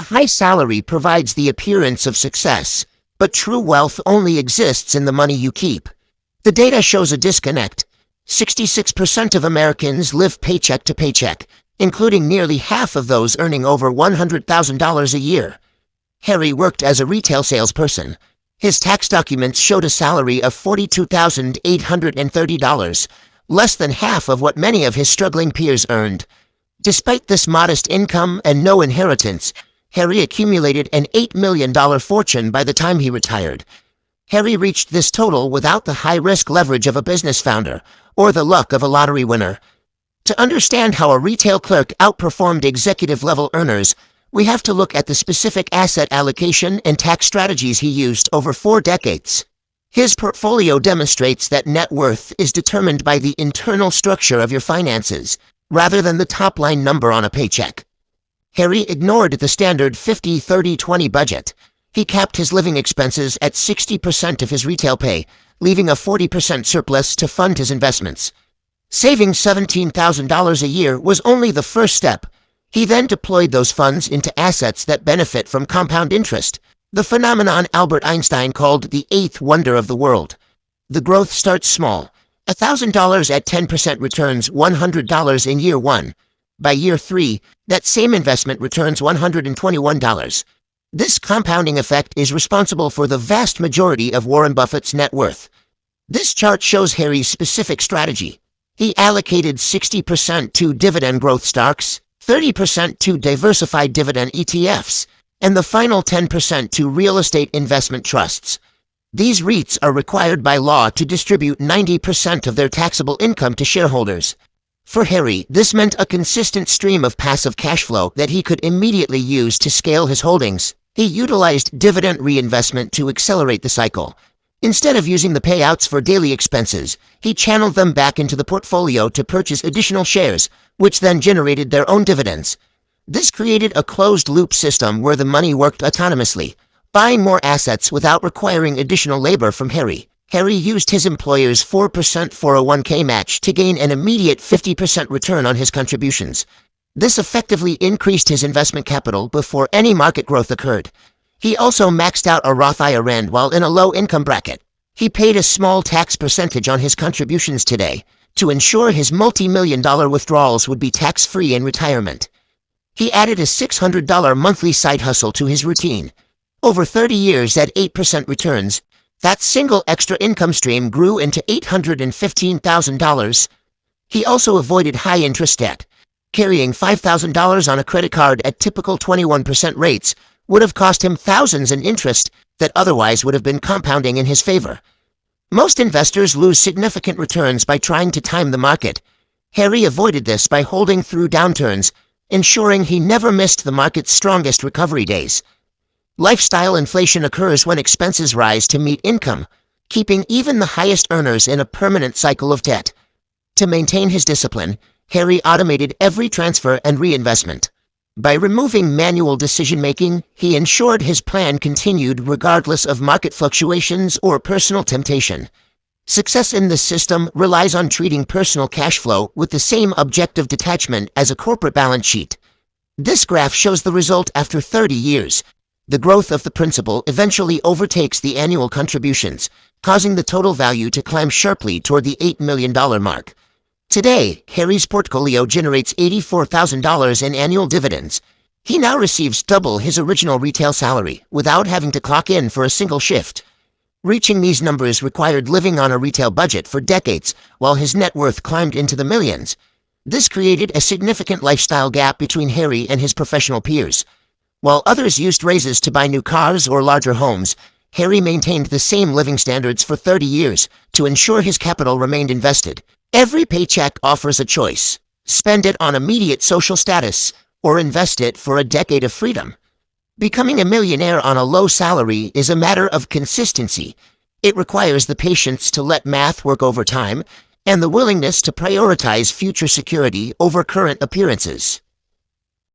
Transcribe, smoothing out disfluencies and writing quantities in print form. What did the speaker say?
A high salary provides the appearance of success, but true wealth only exists in the money you keep. The data shows a disconnect. 66% of Americans live paycheck to paycheck, including nearly half of those earning over $100,000 a year. Harry worked as a retail salesperson. His tax documents showed a salary of $42,830, less than half of what many of his struggling peers earned. Despite this modest income and no inheritance, Harry accumulated an $8 million fortune by the time he retired. Harry reached this total without the high-risk leverage of a business founder or the luck of a lottery winner. To understand how a retail clerk outperformed executive-level earners, we have to look at the specific asset allocation and tax strategies he used over 4 decades. His portfolio demonstrates that net worth is determined by the internal structure of your finances, rather than the top-line number on a paycheck. Harry ignored the standard 50-30-20 budget. He capped his living expenses at 60% of his retail pay, leaving a 40% surplus to fund his investments. Saving $17,000 a year was only the first step. He then deployed those funds into assets that benefit from compound interest, the phenomenon Albert Einstein called the eighth wonder of the world. The growth starts small. $1,000 at 10% returns $100 in year 1. By year 3, that same investment returns $121. This compounding effect is responsible for the vast majority of Warren Buffett's net worth. This chart shows Harry's specific strategy. He allocated 60% to dividend growth stocks, 30% to diversified dividend ETFs, and the final 10% to real estate investment trusts. These REITs are required by law to distribute 90% of their taxable income to shareholders. For Harry, this meant a consistent stream of passive cash flow that he could immediately use to scale his holdings. He utilized dividend reinvestment to accelerate the cycle. Instead of using the payouts for daily expenses, he channeled them back into the portfolio to purchase additional shares, which then generated their own dividends. This created a closed-loop system where the money worked autonomously, buying more assets without requiring additional labor from Harry. Harry used his employer's 4% 401k match to gain an immediate 50% return on his contributions. This effectively increased his investment capital before any market growth occurred. He also maxed out a Roth IRA while in a low-income bracket. He paid a small tax percentage on his contributions today to ensure his multi-million-dollar withdrawals would be tax-free in retirement. He added a $600 monthly side hustle to his routine. Over 30 years at 8% returns, that single extra income stream grew into $815,000. He also avoided high-interest debt. Carrying $5,000 on a credit card at typical 21% rates would have cost him thousands in interest that otherwise would have been compounding in his favor. Most investors lose significant returns by trying to time the market. Harry avoided this by holding through downturns, ensuring he never missed the market's strongest recovery days. Lifestyle inflation occurs when expenses rise to meet income, keeping even the highest earners in a permanent cycle of debt. To maintain his discipline, Harry automated every transfer and reinvestment. By removing manual decision-making, he ensured his plan continued regardless of market fluctuations or personal temptation. Success in this system relies on treating personal cash flow with the same objective detachment as a corporate balance sheet. This graph shows the result after 30 years. The growth of the principal eventually overtakes the annual contributions, causing the total value to climb sharply toward the $8 million mark. Today, Harry's portfolio generates $84,000 in annual dividends. He now receives double his original retail salary without having to clock in for a single shift. Reaching these numbers required living on a retail budget for decades, while his net worth climbed into the millions. This created a significant lifestyle gap between Harry and his professional peers. While others used raises to buy new cars or larger homes, Harry maintained the same living standards for 30 years to ensure his capital remained invested. Every paycheck offers a choice. Spend it on immediate social status or invest it for a decade of freedom. Becoming a millionaire on a low salary is a matter of consistency. It requires the patience to let math work over time and the willingness to prioritize future security over current appearances.